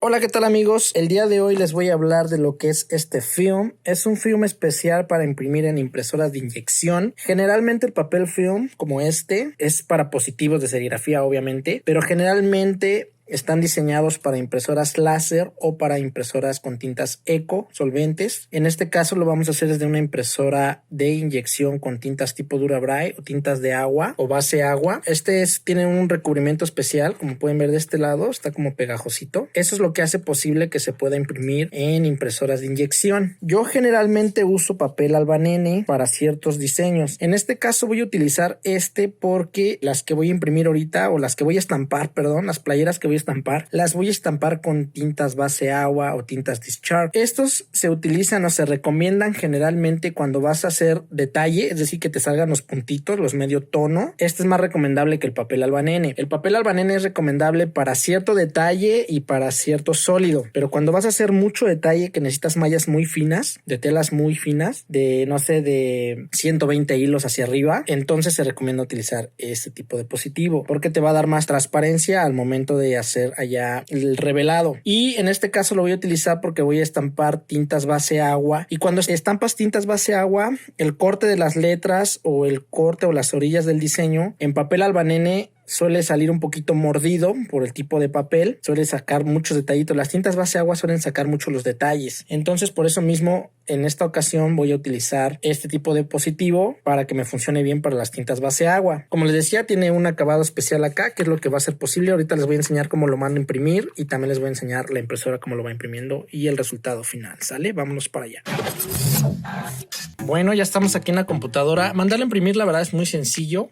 Hola, ¿qué tal amigos? El día de hoy les voy a hablar de lo que es este film. Es un film especial para imprimir en impresoras de inyección. Generalmente el papel film como este es para positivos de serigrafía, obviamente, pero generalmente están diseñados para impresoras láser o para impresoras con tintas eco, solventes. En este caso lo vamos a hacer desde una impresora de inyección con tintas tipo Dura-Bray o tintas de agua o base agua. Tiene un recubrimiento especial, como pueden ver de este lado, está como pegajosito. Eso es lo que hace posible que se pueda imprimir en impresoras de inyección. Yo generalmente uso papel albanene para ciertos diseños. En este caso voy a utilizar porque las que voy a imprimir ahorita, o las que voy a estampar, perdón, las playeras que voy a estampar, las voy a estampar con tintas base agua o tintas Discharge. Estos se utilizan o se recomiendan generalmente cuando vas a hacer detalle, es decir, que te salgan los puntitos, los medio tono. Este es más recomendable que el papel albanene. El papel albanene es recomendable para cierto detalle y para cierto sólido, pero cuando vas a hacer mucho detalle que necesitas mallas muy finas, de telas muy finas, de 120 hilos hacia arriba, entonces se recomienda utilizar este tipo de positivo porque te va a dar más transparencia al momento de hacer allá el revelado. Y en este caso lo voy a utilizar porque voy a estampar tintas base agua, y cuando estampas tintas base agua, el corte de las letras o el corte o las orillas del diseño en papel albanene suele salir un poquito mordido por el tipo de papel, suele sacar muchos detallitos. Las tintas base agua suelen sacar mucho los detalles, entonces por eso mismo en esta ocasión voy a utilizar este tipo de positivo para que me funcione bien para las tintas base agua. Como les decía, tiene un acabado especial acá, que es lo que va a ser posible. Ahorita les voy a enseñar cómo lo mando a imprimir y también les voy a enseñar la impresora cómo lo va imprimiendo y el resultado final. ¿Sale? Vámonos para allá. Bueno, ya estamos aquí en la computadora. Mandarlo a imprimir, la verdad, es muy sencillo.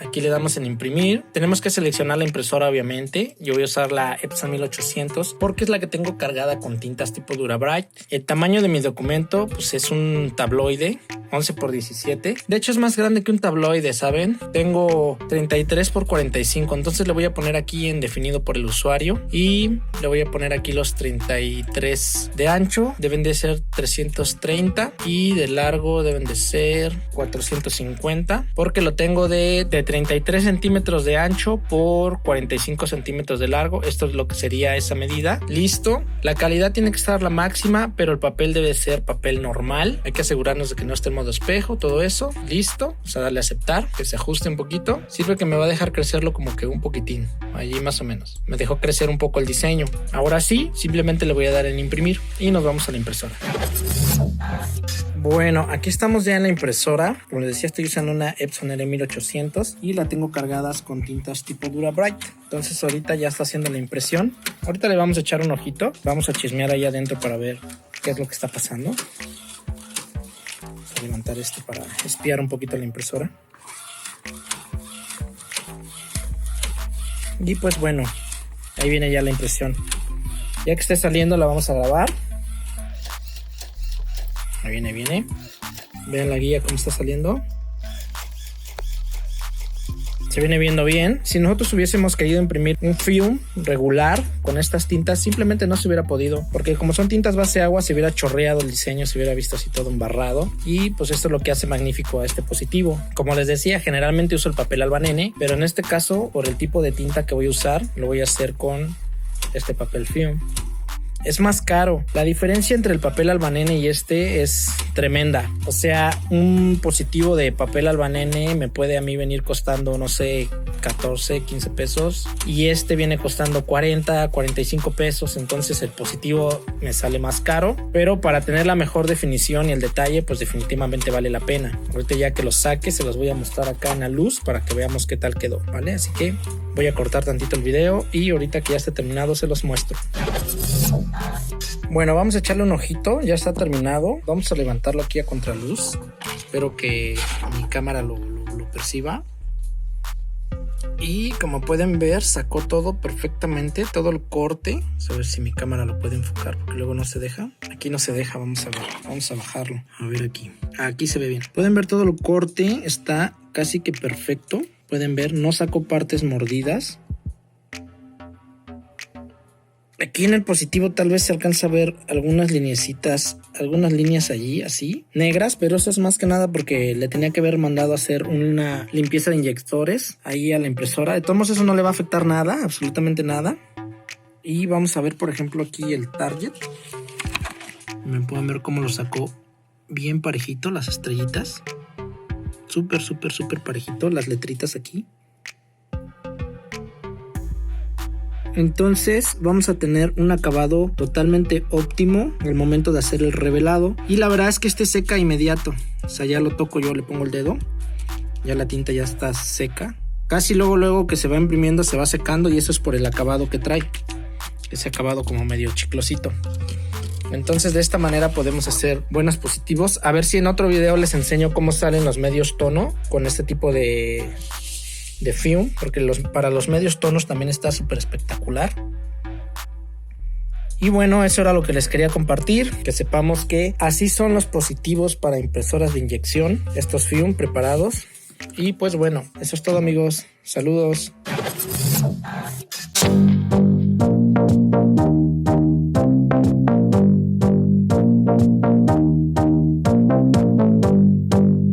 Aquí le damos en imprimir. Tenemos que seleccionar la impresora, obviamente. Yo voy a usar la Epson 1800 porque es la que tengo cargada con tintas tipo Dura-Bray. El tamaño de mi documento pues es un tabloide 11 por 17. De hecho es más grande que un tabloide, ¿saben? Tengo 33 por 45. Entonces le voy a poner aquí en definido por el usuario y le voy a poner aquí los 33 de ancho. Deben de ser 330 y de largo deben de ser 450 porque lo tengo de 33 centímetros de ancho por 45 centímetros de largo. Esto es lo que sería esa medida. Listo. La calidad tiene que estar la máxima, pero el papel debe ser papel normal. Hay que asegurarnos de que no esté en modo espejo, todo eso. Listo. Vamos a darle a aceptar, que se ajuste un poquito. Sirve que me va a dejar crecerlo como que un poquitín. Allí más o menos. Me dejó crecer un poco el diseño. Ahora sí, simplemente le voy a dar en imprimir y nos vamos a la impresora. Bueno, aquí estamos ya en la impresora. Como les decía, estoy usando una Epson R1800 y la tengo cargadas con tintas tipo Dura-Bray. Entonces ahorita ya está haciendo la impresión. Ahorita le vamos a echar un ojito. Vamos a chismear ahí adentro para ver qué es lo que está pasando. Vamos a levantar para espiar un poquito la impresora. Y pues bueno, ahí viene ya la impresión. Ya que esté saliendo la vamos a grabar. Ahí viene. Vean la guía cómo está saliendo. Se viene viendo bien. Si nosotros hubiésemos querido imprimir un film regular con estas tintas, simplemente no se hubiera podido, porque como son tintas base agua, se hubiera chorreado el diseño, se hubiera visto así todo embarrado. Y pues esto es lo que hace magnífico a este positivo. Como les decía, generalmente uso el papel albanene, pero en este caso, por el tipo de tinta que voy a usar, lo voy a hacer con este papel film. Es más caro. La diferencia entre el papel albanene y es tremenda. O sea, un positivo de papel albanene me puede a mí venir costando, no sé, 14, 15 pesos. Y viene costando 40, 45 pesos. Entonces el positivo me sale más caro. Pero para tener la mejor definición y el detalle, pues definitivamente vale la pena. Ahorita ya que los saque, se los voy a mostrar acá en la luz para que veamos qué tal quedó, ¿vale? Así que voy a cortar tantito el video y ahorita que ya esté terminado se los muestro. Bueno, vamos a echarle un ojito, ya está terminado. Vamos a levantarlo aquí a contraluz. Espero que mi cámara lo perciba. Y como pueden ver, sacó todo perfectamente, todo el corte. Vamos a ver si mi cámara lo puede enfocar, porque luego no se deja. Aquí no se deja, vamos a ver. Vamos a bajarlo. A ver aquí. Aquí se ve bien. Pueden ver todo el corte, está casi que perfecto. Pueden ver, no sacó partes mordidas. Aquí en el positivo tal vez se alcanza a ver algunas lineecitas, algunas líneas allí así, negras, pero eso es más que nada porque le tenía que haber mandado a hacer una limpieza de inyectores ahí a la impresora. De todos modos eso no le va a afectar nada, absolutamente nada. Y vamos a ver, por ejemplo, aquí el target. Me pueden ver cómo lo sacó bien parejito, las estrellitas. Súper parejito, las letritas aquí. Entonces vamos a tener un acabado totalmente óptimo al momento de hacer el revelado. Y la verdad es que este seca inmediato. O sea, ya lo toco yo, le pongo el dedo. Ya la tinta ya está seca. Casi luego que se va imprimiendo se va secando, y eso es por el acabado que trae. Ese acabado como medio chiclosito. Entonces de esta manera podemos hacer buenos positivos. A ver si en otro video les enseño cómo salen los medios tono con este tipo de film, porque para los medios tonos también está súper espectacular. Y bueno, eso era lo que les quería compartir, que sepamos que así son los positivos para impresoras de inyección, estos film preparados. Y pues bueno, eso es todo, amigos. Saludos.